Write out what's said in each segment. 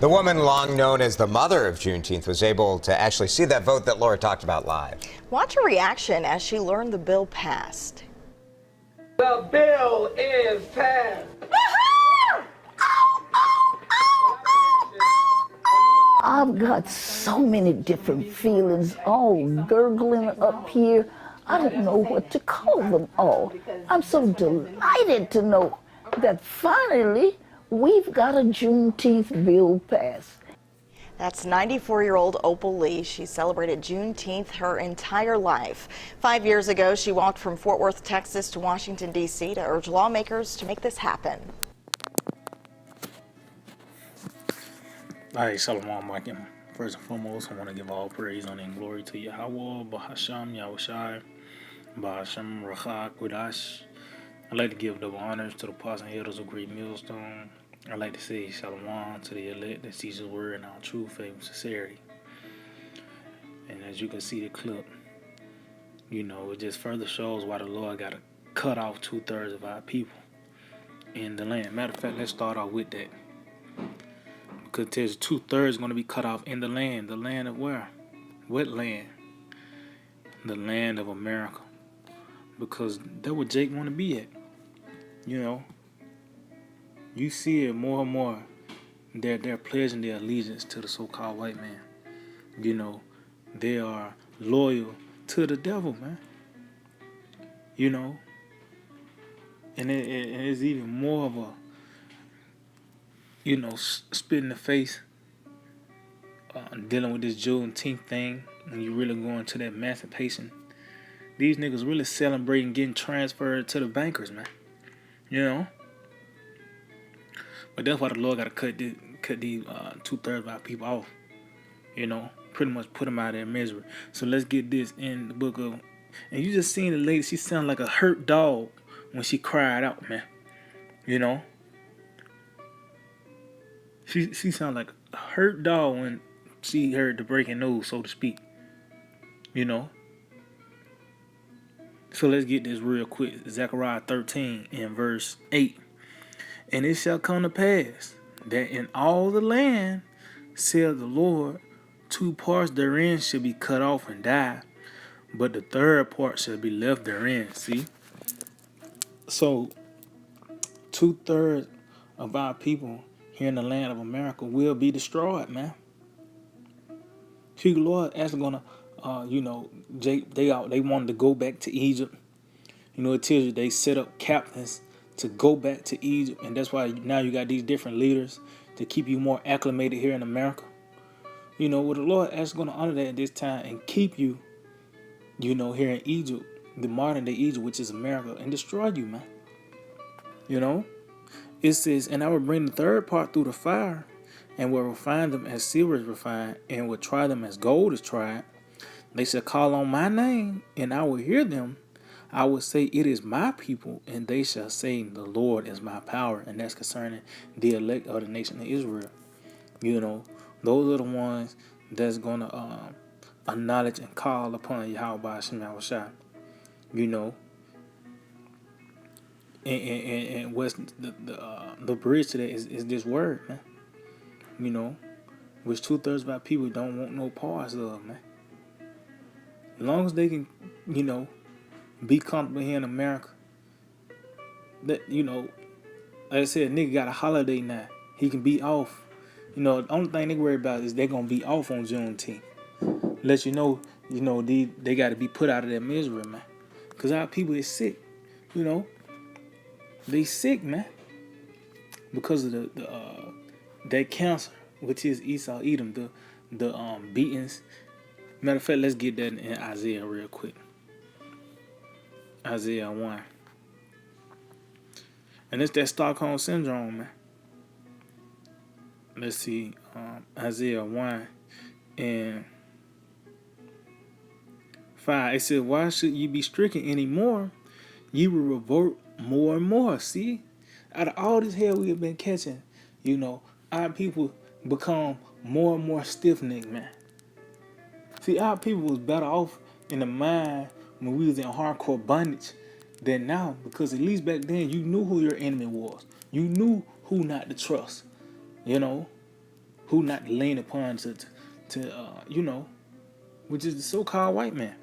The woman long known as the mother of Juneteenth was able to actually see that vote that Laura talked about live. Watch her reaction as she learned the bill passed. The bill is passed. I've got so many different feelings all gurgling up here. I don't know what to call them all. I'm so delighted to know that finally we've got a Juneteenth bill passed. That's 94-year-old Opal Lee. She celebrated Juneteenth her entire life. 5 years ago, she walked from Fort Worth, Texas to Washington, D.C. to urge lawmakers to make this happen. All right, Shalom Aleichem. First and foremost, I want to give all praise, honor, and glory to Yahweh, Bahasham, Yahushai, Bahasham, Racha, Kodash. I'd like to give double honors to the apostles and elders of Great Millstone. I'd like to say Shalom to the elect that teach His word in our true faith and sincerity. And as you can see the clip, it just further shows why the Lord got to cut off 2/3 of our people in the land. Matter of fact, let's start off with that. Because there's 2/3 going to be cut off in the land. The land of where? What land? The land of America. Because that's where Jake want to be at. You see it more and more. They're pledging their allegiance to the so-called white man. They are loyal to the devil, man. And it's even more of a spit in the face, dealing with this Juneteenth thing. When you really go into that emancipation, these niggas really celebrating getting transferred to the bankers, man. But that's why the Lord got to cut these 2/3 of our people off. Pretty much put them out of their misery. So let's get this in the book of, and you just seen the lady. She sounded like a hurt dog when she cried out, man. She sounded like a hurt dog when she heard the breaking news, so to speak. So let's get this real quick. Zechariah 13 and verse 8. And it shall come to pass that in all the land, saith the Lord, 2 parts therein shall be cut off and die, but the 3rd part shall be left therein. See? So 2/3 of our people here in the land of America will be destroyed, man. See, the Lord actually gonna, they wanted to go back to Egypt. It tells you they set up captains to go back to Egypt, and that's why now you got these different leaders to keep you more acclimated here in America. Well, the Lord actually gonna honor that at this time and keep you, here in Egypt, the modern day Egypt, which is America, and destroy you, man. It says, and I will bring the 3rd part through the fire, and will refine them as silver is refined, and will try them as gold is tried. They shall call on my name, and I will hear them. I will say, it is my people, and they shall say, the Lord is my power. And that's concerning the elect of the nation of Israel. Those are the ones that's going to acknowledge and call upon Yahweh Hashem Yahushua. And what's the bridge to that is this word, man. Which 2/3 of our people don't want no parts of, man. As long as they can, be comfortable here in America. That like I said, nigga got a holiday now. He can be off. The only thing they worry about is they're gonna be off on Juneteenth. Let they got to be put out of their misery, man. Cause our people is sick. They sick, man, because of that cancer, which is Esau Edom, the beatings. Matter of fact, let's get that in Isaiah real quick. Isaiah 1. And it's that Stockholm Syndrome, man. Let's see. Isaiah 1 and 5. It says, why should ye be stricken anymore? Ye will revolt more and more. See? Out of all this hell we have been catching, our people become more and more stiff-necked, man. See, our people was better off in the mind when we was in hardcore bondage than now, because at least back then you knew who your enemy was. You knew who not to trust. who not lean upon which is the so-called white man.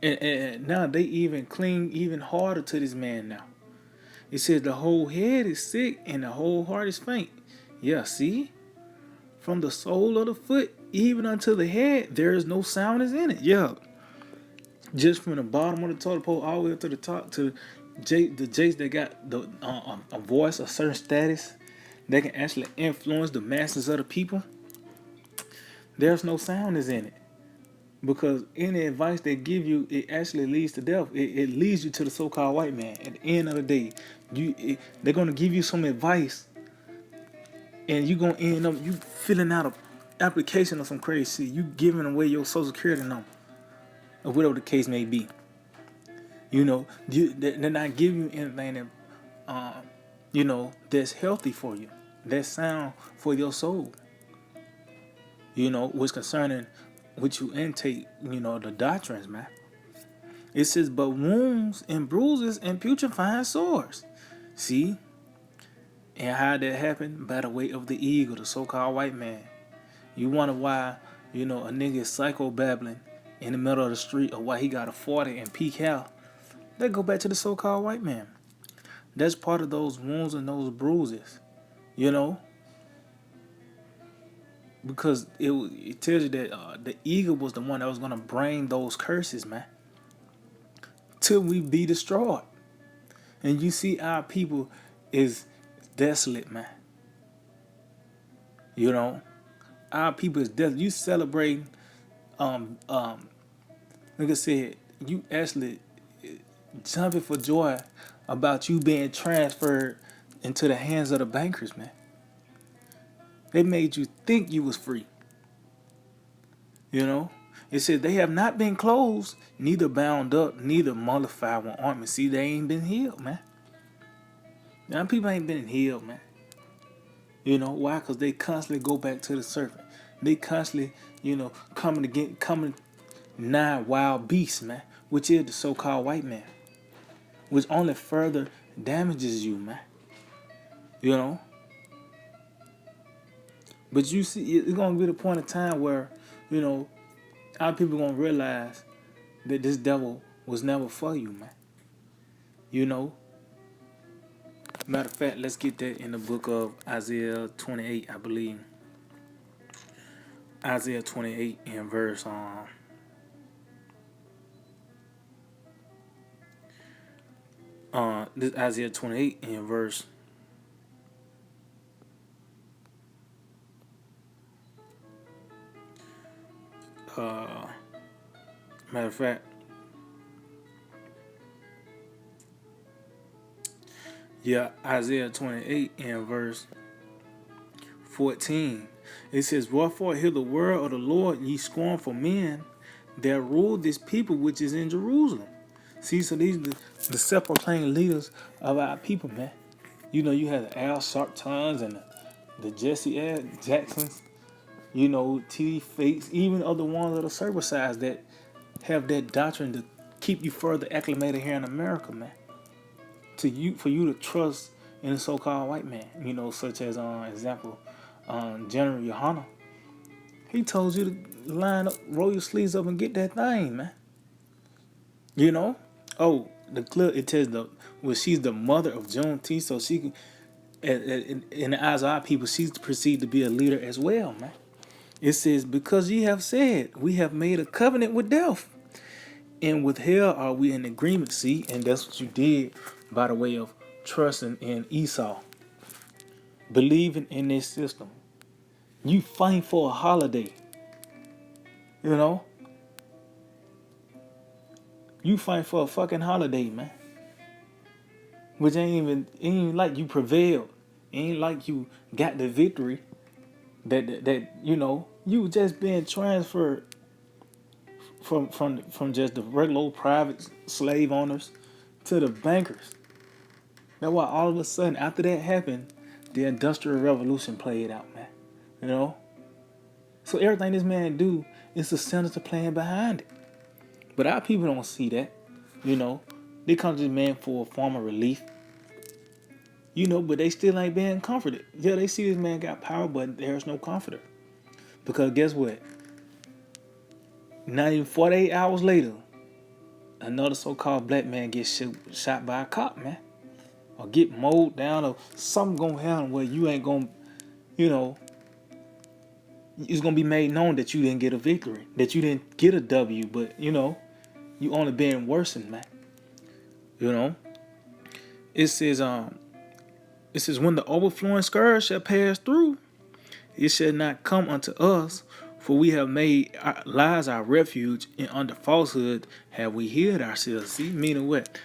And now they even cling even harder to this man now. It says the whole head is sick and the whole heart is faint. Yeah, see? From the sole of the foot even unto the head, there is no soundness in it. Yeah. Just from the bottom of the totem pole all the way up to the top, to the Jakes that got a voice, a certain status, that can actually influence the masses of the people. There's no soundness in it. Because any advice they give you, it actually leads to death. It leads you to the so-called white man. At the end of the day, they're going to give you some advice, and you're going to end up you filling out an application or some crazy shit. You giving away your social security number, or whatever the case may be. You know, they're not giving you anything that, that's healthy for you, that's sound for your soul. What's concerning what you intake, the doctrines, man. It says, but wounds and bruises and putrefying sores. See? And how that happened? By the way of the eagle, the so-called white man. You wonder why, a nigga is psycho-babbling in the middle of the street, or why he got a 40 and peak out. They go back to the so-called white man. That's part of those wounds and those bruises, Because it tells you that the eagle was the one that was going to bring those curses, man, till we be destroyed. And you see our people is desolate, man. Our people is desolate. You celebrating, like I said, you actually jumping for joy about you being transferred into the hands of the bankers, man. They made you think you was free. It said they have not been closed, neither bound up, neither mollified with ointment. See, they ain't been healed, man. Now people ain't been healed, man. Why? Because they constantly go back to the serpent. They constantly, coming nigh wild beasts, man, which is the so-called white man, which only further damages you, man. But you see, it's going to be the point of time where, our people going to realize that this devil was never for you, man. Matter of fact, let's get that in the book of Isaiah 28, I believe. Isaiah 28 in verse... this Isaiah 28 in verse... matter of fact, Isaiah 28 and verse 14. It says, wherefore hear the word of the Lord, ye scornful men, that rule this people which is in Jerusalem. See, so these the self-proclaimed leaders of our people, man. You had the Al Sharptons and the Jesse Jacksons, T.D. Fates, even other ones that are circumcised that have that doctrine to keep you further acclimated here in America, man. For you to trust in the so-called white man, such as example, General Yohana. He told you to line up, roll your sleeves up, and get that thing, man. Oh, the clip it tells she's the mother of Juneteenth, so she can, in the eyes of our people, she's perceived to be a leader as well, man. It says, because ye have said, we have made a covenant with death, and with hell are we in agreement. See, and that's what you did by the way of trusting in Esau, believing in this system. You fight for a holiday, You fight for a fucking holiday, man. Which ain't like you prevailed. Ain't like you got the victory. That you just being transferred from just the regular old private slave owners to the bankers. That's why all of a sudden after that happened, the Industrial Revolution played out, man. So everything this man do is the senator playing behind it. But our people don't see that. They come to this man for a form of relief. but they still ain't being comforted. Yeah, they see this man got power, but there's no comforter. Because guess what? Not even 48 hours later, another so-called black man gets shot by a cop, man. Or get mowed down, or something gonna happen where you ain't gonna, it's gonna be made known that you didn't get a victory, that you didn't get a W, but you only being worsened, man. It says when the overflowing scourge shall pass through, it shall not come unto us, for we have made lies our refuge, and under falsehood have we hid ourselves. See, meaning what?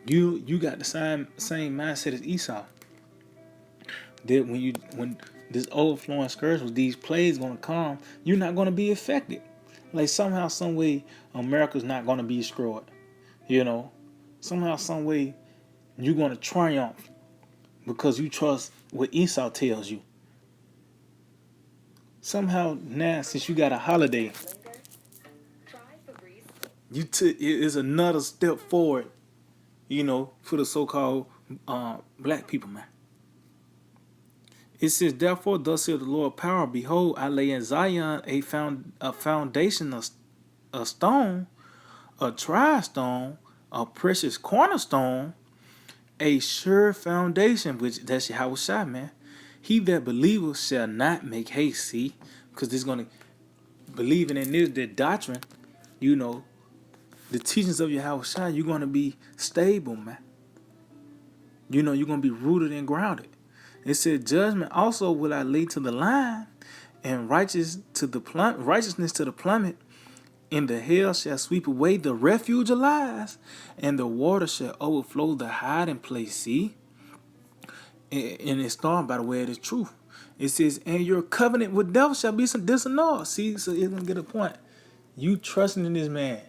You got the same mindset as Esau. That when this overflowing scourge, with these plagues gonna come, you're not gonna be affected. Like somehow, some way, America's not gonna be destroyed. Somehow, some way, you're gonna triumph because you trust what Esau tells you. Somehow now, since you got a holiday, it is another step forward, for the so-called black people, man. It says, therefore, thus saith the Lord power, behold, I lay in Zion a foundation, a stone, a tried stone, a precious cornerstone, a sure foundation, which that's Yahweh Shai, man. He that believeth shall not make haste, see? Because this going to, believing in this, the doctrine, the teachings of Yahweh Shai, you're going to be stable, man. You're going to be rooted and grounded. It said, judgment also will I lay to the line, and righteousness to the plummet. And the hell shall sweep away the refuge of lies, and the water shall overflow the hiding place. See? And it's started by the way of the truth. It says, and your covenant with devil shall be disannulled. See, so it's going to get a point. You trusting in this man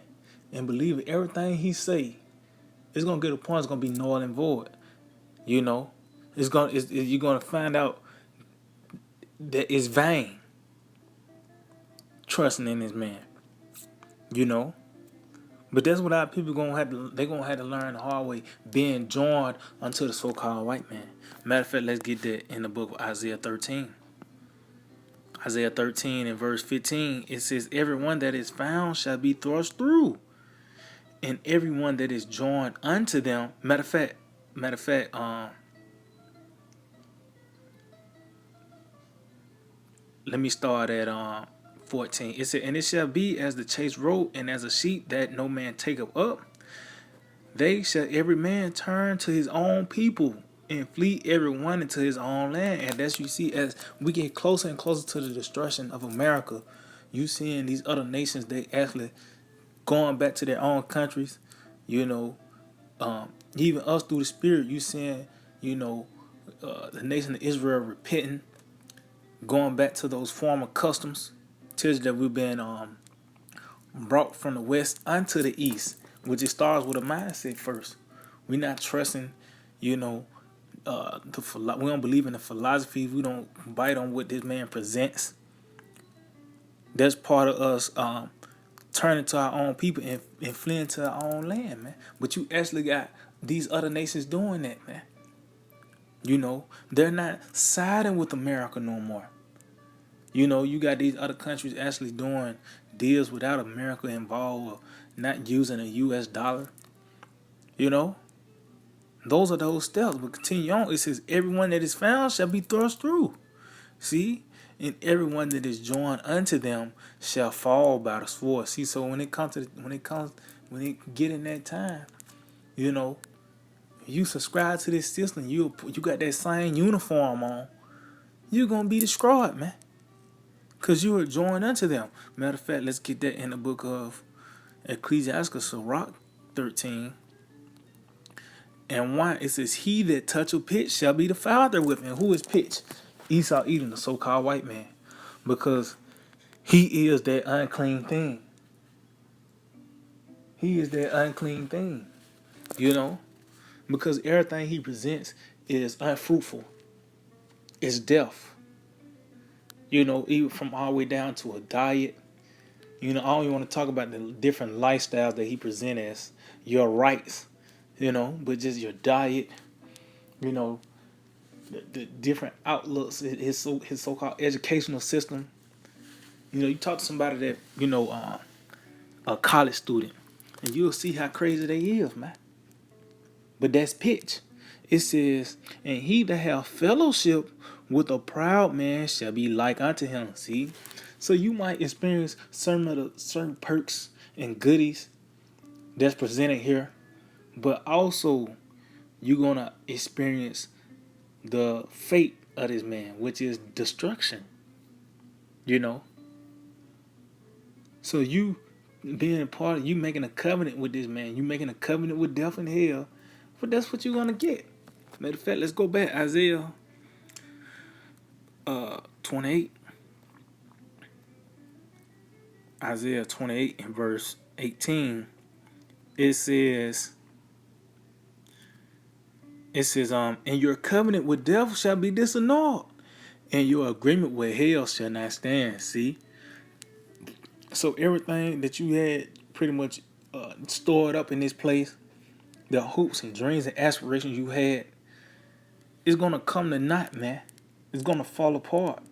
and believing everything he say, it's going to get a point. It's going to be null and void. You're going to find out that it's vain trusting in this man. But that's what our people they're going to have to learn the hard way, being joined unto the so-called white man. Matter of fact, let's get that in the book of Isaiah 13. Isaiah 13 and verse 15, it says, everyone that is found shall be thrust through, and everyone that is joined unto them. Matter of fact, let me start at 14. It said, and it shall be as the chased road, and as a sheep that no man taketh up. They shall every man turn to his own people, and flee every one into his own land. And that's you see, as we get closer and closer to the destruction of America, you seeing these other nations, they actually going back to their own countries. Even us through the Spirit, you seeing, the nation of Israel repenting, going back to those former customs. Tells you that we've been brought from the west unto the east, which it starts with a mindset first. We're not trusting, we don't believe in the philosophy. We don't bite on what this man presents. That's part of us turning to our own people and fleeing to our own land, man. But you actually got these other nations doing that, man. They're not siding with America no more. You got these other countries actually doing deals without America involved, or not using a U.S. dollar. Those are those steps. But continue on. It says, everyone that is found shall be thrust through. See? And everyone that is joined unto them shall fall by the sword. See, so when it get in that time, you subscribe to this system, you got that same uniform on, you're gonna be destroyed, man. Because you are joined unto them. Matter of fact, let's get that in the book of Ecclesiastes, Sirach 13. And 1, it says, he that toucheth pitch shall be defiled therewith. And who is pitch? Esau Edom, the so-called white man. Because he is that unclean thing. He is that unclean thing. Because everything he presents is unfruitful. It's death. Even from all the way down to a diet. I don't even want to talk about the different lifestyles that he presents as your rights, but just your diet, the different outlooks, his so-called educational system. You know, you talk to somebody that, a college student, and you'll see how crazy they is, man. But that's pitch. It says, and he that have fellowship with a proud man shall be like unto him. See? So you might experience certain perks and goodies that's presented here, but also you're gonna experience the fate of this man, which is destruction. You know? So you being a part of, you making a covenant with this man, you making a covenant with death and hell, but that's what you're gonna get. Matter of fact, let's go back. Isaiah 28. Isaiah 28 and verse 18. It says, and your covenant with death shall be disannulled, and your agreement with hell shall not stand. See? So everything that you had pretty much stored up in this place, the hopes and dreams and aspirations you had, is gonna come to naught, man. It's gonna fall apart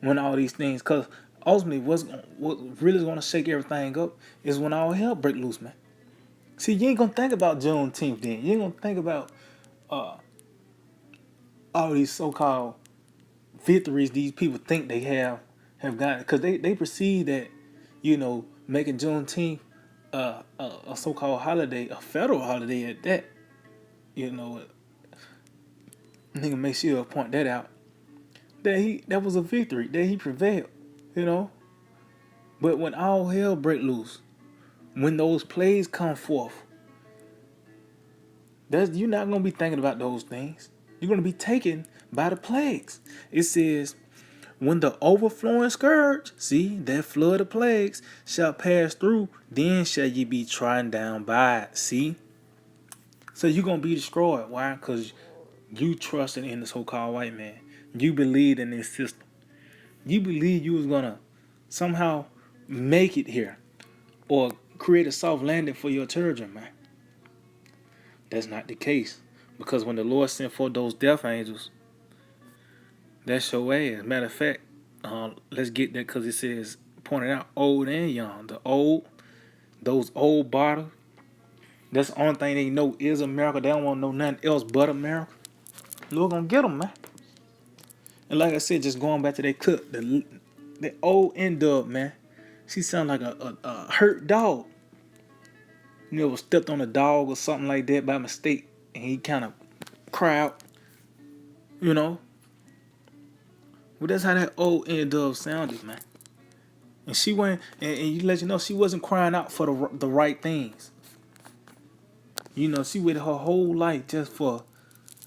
when all these things, cause ultimately what really is gonna shake everything up is when all hell break loose, man. See, you ain't gonna think about Juneteenth then. You ain't gonna think about all these so-called victories these people think they have gotten, because they perceive that, making Juneteenth a so-called holiday, a federal holiday at that, nigga make sure to point that out, that was a victory, that he prevailed, But when all hell break loose, when those plagues come forth, you're not gonna be thinking about those things. You're gonna be taken by the plagues. It says, when the overflowing scourge, see, that flood of plagues, shall pass through, then shall ye be trodden down by it. See? So you're going to be destroyed. Why? Because you trusted in the so-called white man. You believed in this system. You believed you was going to somehow make it here or create a soft landing for your children, man. That's not the case. Because when the Lord sent forth those death angels, that's your ass. Matter of fact, let's get that, because it says, pointed out old and young. Those old bottles, that's the only thing they know is America. They don't want to know nothing else but America. Lord gonna get them, man. And like I said, just going back to that clip, the old N-Dub, man. She sound like a hurt dog. Stepped on a dog or something like that by mistake, and he kind of cry out, Well, that's how that old N-Dub sounded, man. And she went, and you let you know she wasn't crying out for the right things. She waited her whole life just for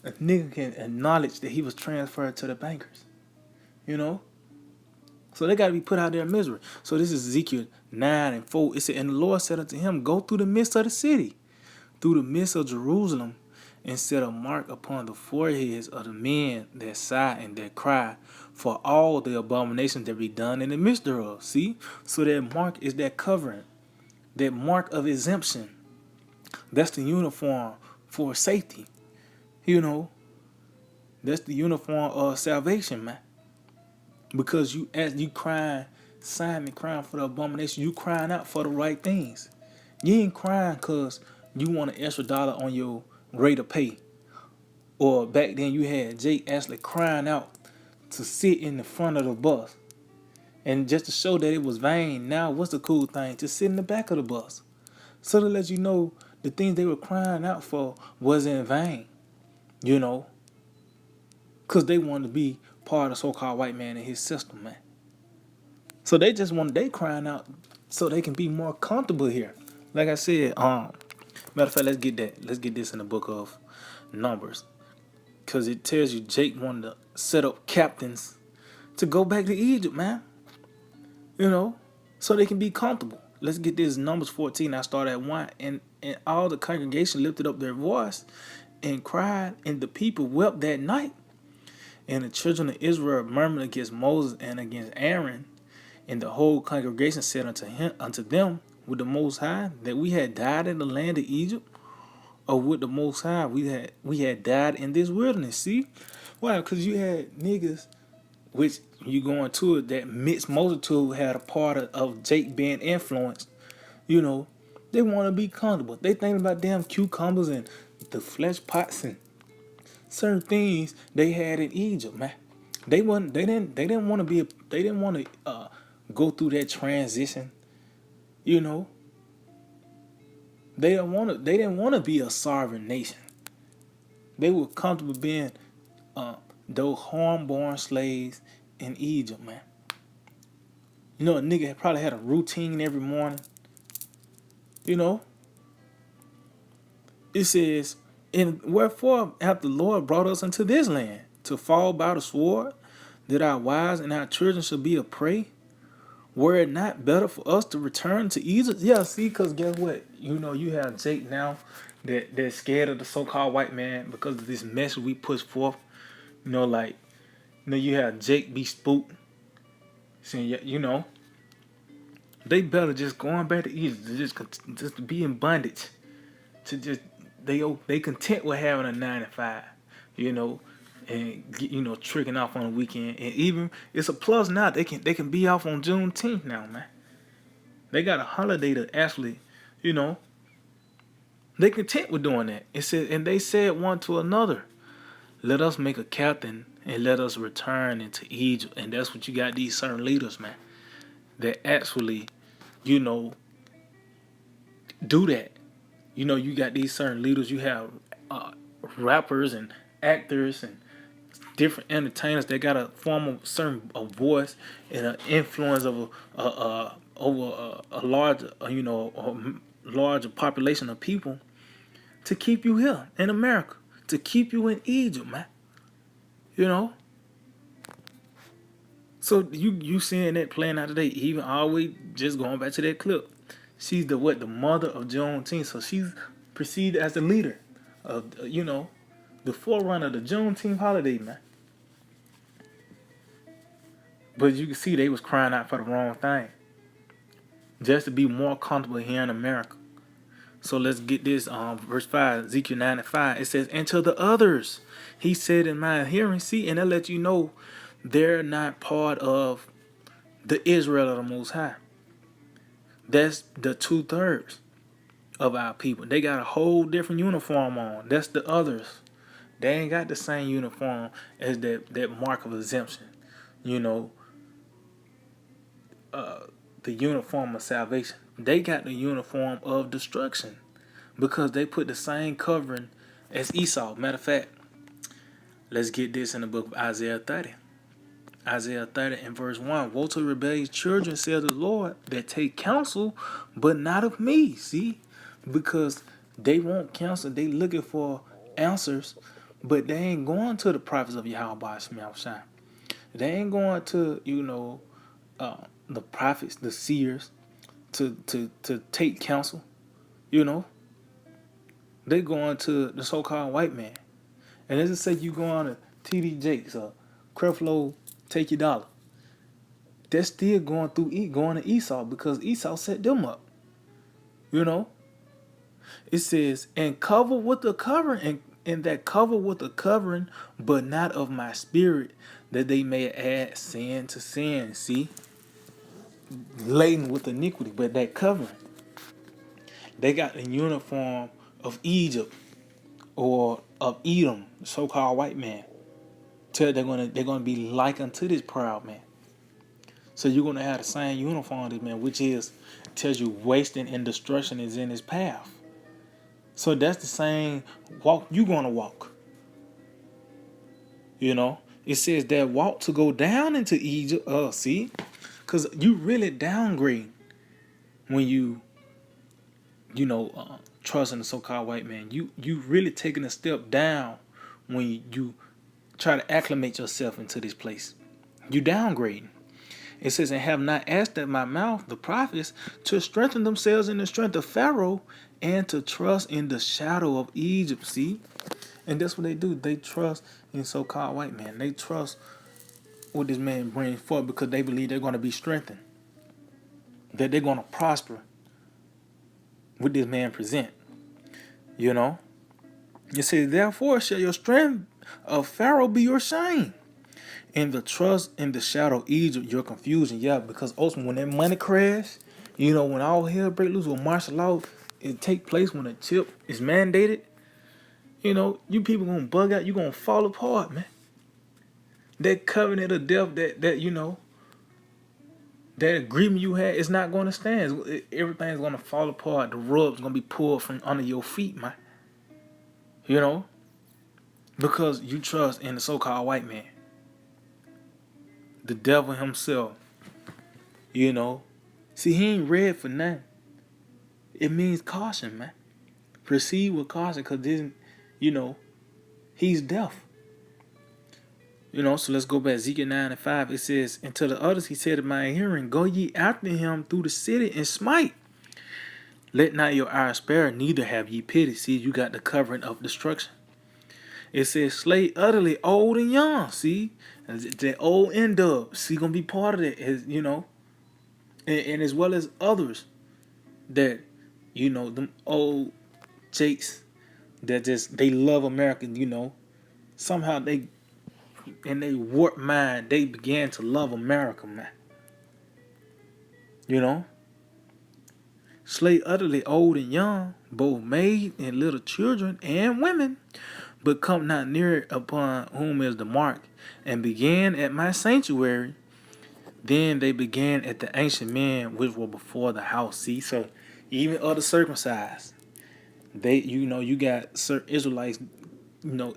a nigga can acknowledge that he was transferred to the bankers. So they got to be put out of their misery. So this is Ezekiel 9 and 4. It said, and the Lord said unto him, go through the midst of the city, through the midst of Jerusalem, and set a mark upon the foreheads of the men that sigh and that cry for all the abominations that be done in the midst thereof. See? So that mark is that covering, that mark of exemption. That's the uniform for safety. That's the uniform of salvation, man. Because as you crying, Simon crying for the abomination, you crying out for the right things. You ain't crying because you want an extra dollar on your rate of pay. Or back then you had Jake Ashley crying out to sit in the front of the bus. And just to show that it was vain, now what's the cool thing? To sit in the back of the bus. So to let you know the things they were crying out for was in vain. Because they wanted to be part of the so-called white man in his system, man. So they crying out so they can be more comfortable here. Like I said, matter of fact, let's get this in the book of Numbers. Because it tells you Jake wanted to set up captains to go back to Egypt, man. So they can be comfortable. Let's get this Numbers 14. I start at 1. And all the congregation lifted up their voice and cried, and the people wept that night. And the children of Israel murmured against Moses and against Aaron. And the whole congregation said unto them, with the Most High, that we had died in the land of Egypt, or with the Most High we had died in this wilderness. See? Why? Because you had niggas, which you go into it, that mixed multitude had a part of Jake being influenced. You know, they want to be comfortable. They think about damn cucumbers and the flesh pots and certain things they had in Egypt, man. They wasn't. They didn't want to be. They didn't want to go through that transition. You know, they don't want to. They didn't want to be a sovereign nation. They were comfortable being those horn-born slaves in Egypt, man. You know, a nigga probably had a routine every morning. You know, it says, "And wherefore hath the Lord brought us into this land to fall by the sword, that our wives and our children should be a prey? Were it not better for us to return to Egypt?" Yeah, see, because guess what? You know, you have Jake now that's scared of the so-called white man because of this message we push forth. You know, like, you know, you have Jake be spooked. Saying, yeah, you know, they better just going back to Egypt to just to be in bondage. To just, they content with having a 9 to 5, you know, and you know, tricking off on the weekend. And even it's a plus now. They can be off on Juneteenth now, man. They got a holiday to actually, you know, they content with doing that. It said, and they said one to another, "Let us make a captain and let us return into Egypt." And that's what you got these certain leaders, man, that actually, you know, do that. You know, you got these certain leaders. You have rappers and actors and different entertainers that got a form of certain voice and an influence of over a large, you know, a larger population of people to keep you here in America, to keep you in Egypt, man. You know. So you seeing that playing out today? Even always just going back to that clip. She's the mother of Juneteenth. So she's perceived as the leader of, you know, the forerunner of the Juneteenth holiday, man. But you can see they was crying out for the wrong thing, just to be more comfortable here in America. So let's get this, verse 5, Ezekiel 9 and 5. It says, "And to the others, he said in my hearing," see, and that let you know they're not part of the Israel of the Most High. That's the 2/3 of our people. They got a whole different uniform on. That's the others. They ain't got the same uniform as that mark of exemption. You know, the uniform of salvation. They got the uniform of destruction because they put the same covering as Esau. Matter of fact, let's get this in the book of Isaiah 30. Isaiah 30 and verse 1. "Woe to rebellious children, says the Lord, that take counsel, but not of me." See? Because they want counsel. They looking for answers, but they ain't going to the prophets of Yahweh Shemel. They ain't going to, you know, the prophets, the seers, to take counsel. You know? They going to the so-called white man. And as I say, you go on to T.D. Jakes or Creflo, Take Your Dollar. They're still going to Esau because Esau set them up. You know? It says, "And cover with the covering, and that cover with the covering, but not of my spirit, that they may add sin to sin." See? Laden with iniquity, but that covering. They got the uniform of Egypt or of Edom, the so-called white man. They're gonna be like unto this proud man. So you're gonna have the same uniform, this man, which is tells you wasting and destruction is in his path. So that's the same walk you're gonna walk. You know, it says that walk to go down into Egypt. See, because you really downgrade when you trust in the so-called white man. You really taking a step down when you try to acclimate yourself into this place. You downgrading. It says, "And have not asked at my mouth the prophets to strengthen themselves in the strength of Pharaoh and to trust in the shadow of Egypt." See? And that's what they do. They trust in so-called white man. They trust what this man brings forth because they believe they're going to be strengthened. That they're going to prosper with this man present. You know? It says, "Therefore shall your strength of Pharaoh be your shame. And the trust in the shadow of Egypt, your confusion. Yeah, because ultimately when that money crash, when all hell break loose, when martial law it take place, when a chip is mandated, you people gonna bug out, you gonna fall apart, man. That covenant of death, that agreement you had, is not gonna stand. Everything's gonna fall apart. The rug's gonna be pulled from under your feet, man. Because you trust in the so-called white man, the devil himself. See, he ain't read for nothing. It means caution, man. Proceed with caution, because then, he's deaf. So let's go back. Ezekiel 9:5. It says, and to the others he said in my hearing, go ye after him through the city and smite. Let not your eye spare, neither have ye pity. See, you got the covering of destruction. It says, slay utterly old and young. See, the old end up. See, gonna be part of it. And as well as others that, them old jakes that they love America. Somehow in their warped mind, they began to love America, man. Slay utterly old and young, both maid and little children and women, but come not near upon whom is the mark, and began at my sanctuary. Then they began at the ancient men which were before the house. See, so even other circumcised, you got certain Israelites,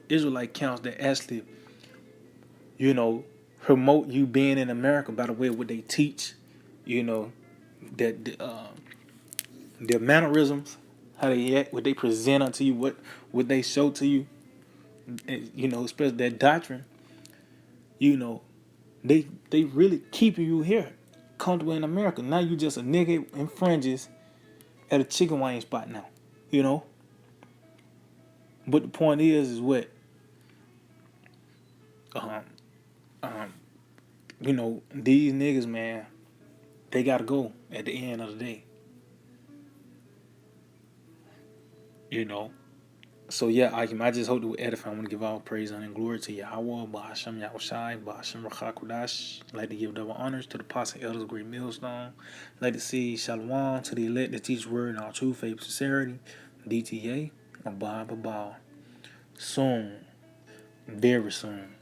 Israelite counts that actually, promote you being in America by the way of what they teach, that their mannerisms, how they act, what they present unto you, what they show to you, especially that doctrine, they really keeping you here, comfortable in America. Now you just a nigga in fringes at a chicken wing spot now, But the point is what, these niggas, man, they gotta go at the end of the day. So yeah, I just hope to edify. I want to give all praise, honor, and glory to Yahweh, Bahasham Yahushai, Bahasham Rachakudash. I'd like to give double honors to the apostle elders of Great Millstone. I'd like to see Shalom to the elect that teach word in all true faith and sincerity. DTA, Abba. Soon, very soon.